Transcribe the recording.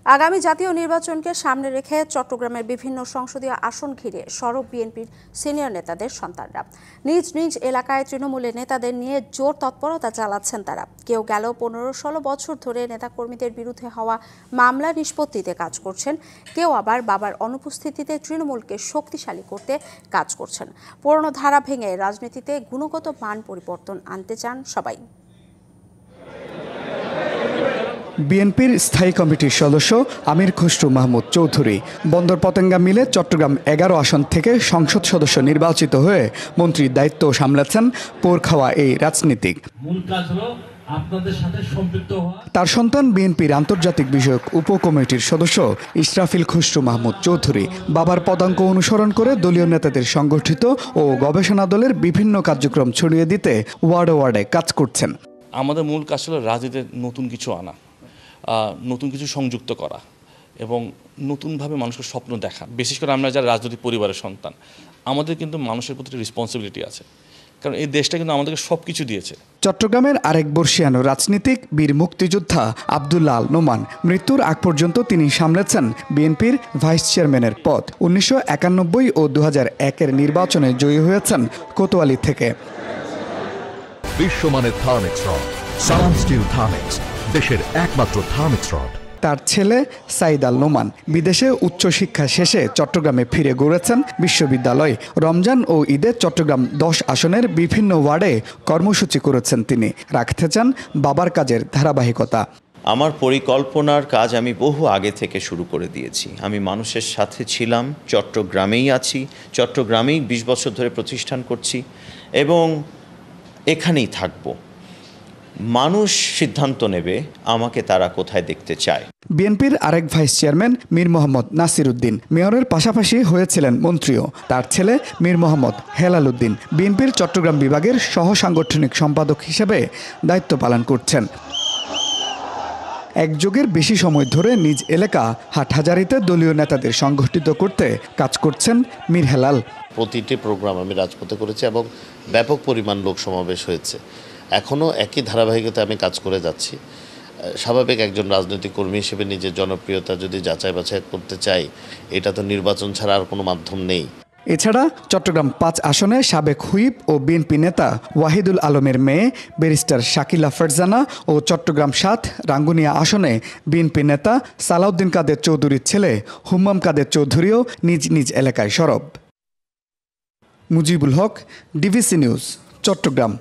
আগামী জাতীয় নির্বাচনকে সামনে রেখে চট্টগ্রামের বিভিন্ন সংসদীয় আসন ঘিরে সরব বিএনপির সিনিয়র নেতাদের সন্তানরা নিজ নিজ এলাকায় তৃণমূলের নেতাদের নিয়ে জোর তৎপরতা চালাচ্ছেন তারা। কেউ গেল 15-16 বছর ধরে নেতাকর্মীদের বিরুদ্ধে হওয়া মামলা নিষ্পত্তিতে কাজ করছেন, কেউ আবার বাবার অনুপস্থিতিতে তৃণমূলকে শক্তিশালী করতে কাজ করছেন। পুরনো ধারা ভেঙে রাজনীতিতে গুণগত মান পরিবর্তন আনতে চান সবাই। বিএনপির স্থায়ী কমিটির সদস্য আমির খসরু মাহমুদ চৌধুরী বন্দর পতেঙ্গা মিলে চট্টগ্রাম 11 আসন থেকে সংসদ সদস্য নির্বাচিত হয়ে মন্ত্রীর দায়িত্ব সামলাচ্ছেন পোরখাওয়া এই রাজনীতিক। তার সন্তান বিএনপির আন্তর্জাতিক বিষয়ক উপকমিটির সদস্য ইসরাফিল খসরু মাহমুদ চৌধুরী বাবার পদাঙ্ক অনুসরণ করে দলীয় নেতাদের সংগঠিত ও গবেষণা দলের বিভিন্ন কার্যক্রম ছড়িয়ে দিতে ওয়ার্ডে ওয়ার্ডে কাজ করছেন। আমাদের মূল কাজ হলো রাজনীতিতে নতুন কিছু আনা, নতুন কিছু সংযুক্ত করা এবং নতুনভাবে মানুষের স্বপ্ন দেখা। বিশেষ করে আমরা যারা রাজনৈতিক পরিবারের সন্তান, আমাদের কিন্তু মানুষের প্রতি রেসপন্সিবিলিটি আছে, কারণ এই দেশটা কিন্তু আমাদেরকে সব কিছু দিয়েছে। চট্টগ্রামের আরেক বর্ষিয়ানো রাজনীতিক বীর মুক্তিযোদ্ধা আব্দুল্লাহ আল নোমান মৃত্যুর আগ পর্যন্ত তিনি সামলেছেন বিএনপির ভাইস চেয়ারম্যানের পদ। 1991 ও 2001-এর নির্বাচনে জয়ী হয়েছেন কোতোয়ালি থেকে। বিশ্বমানের থার্মিক্স রড, সালাম স্টিল থার্মিক্স, দেশের একমাত্র থার্মিক্স রড। তার ছেলে সাইদ আল নোমান বিদেশে উচ্চশিক্ষা শেষে চট্টগ্রামে ফিরে গড়েছেন বিশ্ববিদ্যালয়। রমজান ও ঈদে চট্টগ্রাম 10 আসনের বিভিন্ন ওয়ার্ডে কর্মসূচি করেছেন তিনি। রাখতে চান বাবার কাজের ধারাবাহিকতা। আমার পরিকল্পনার কাজ আমি বহু আগে থেকে শুরু করে দিয়েছি। আমি মানুষের সাথে ছিলাম, চট্টগ্রামেই আছি, চট্টগ্রামেই 20 বছর ধরে প্রতিষ্ঠান করছি এবং এখানেই থাকবো। মানুষ সিদ্ধান্ত নেবে আমাকে তারা কোথায় দেখতে চায়। বিএনপির আরেক ভাইস চেয়ারম্যান মীর মোহাম্মদ নাসির উদ্দিন মেয়রের পাশাপাশি হয়েছিলেন মন্ত্রীও। তার ছেলে মীর মোহাম্মদ হেলাল উদ্দিন বিএনপির চট্টগ্রাম বিভাগের সহ সাংগঠনিক সম্পাদক হিসেবে দায়িত্ব পালন করছেন। এক যুগের বেশি সময় ধরে নিজ এলাকা হাটহাজারীতে দলীয় নেতাদের সংগঠিত করতে কাজ করছেন মীর হেলাল। প্রতিটি প্রোগ্রাম আমি রাজপথে করেছি এবং ব্যাপক পরিমাণ লোক সমাবেশ হয়েছে। এখনও একই ধারাবাহিকতা আমি কাজ করে যাচ্ছি। স্বাভাবিক একজন রাজনৈতিক কর্মী হিসেবে নিজের জনপ্রিয়তা যদি যাচাই বাছাই করতে চাই, এটা তো নির্বাচন ছাড়া আর কোনো মাধ্যম নেই। এছাড়া চট্টগ্রাম 5 আসনে সাবেক হুইপ ও বিএনপি নেতা ওয়াহিদুল আলমের মেয়ে ব্যারিস্টার শাকিলা ফারজানা ও চট্টগ্রাম 7 রাঙ্গুনিয়া আসনে বিএনপি নেতা সালাউদ্দিন কাদের চৌধুরীর ছেলে হুম্মাম কাদের চৌধুরীও নিজ নিজ এলাকায় সরব। Mujibul Haque, DVC news, Chittagong.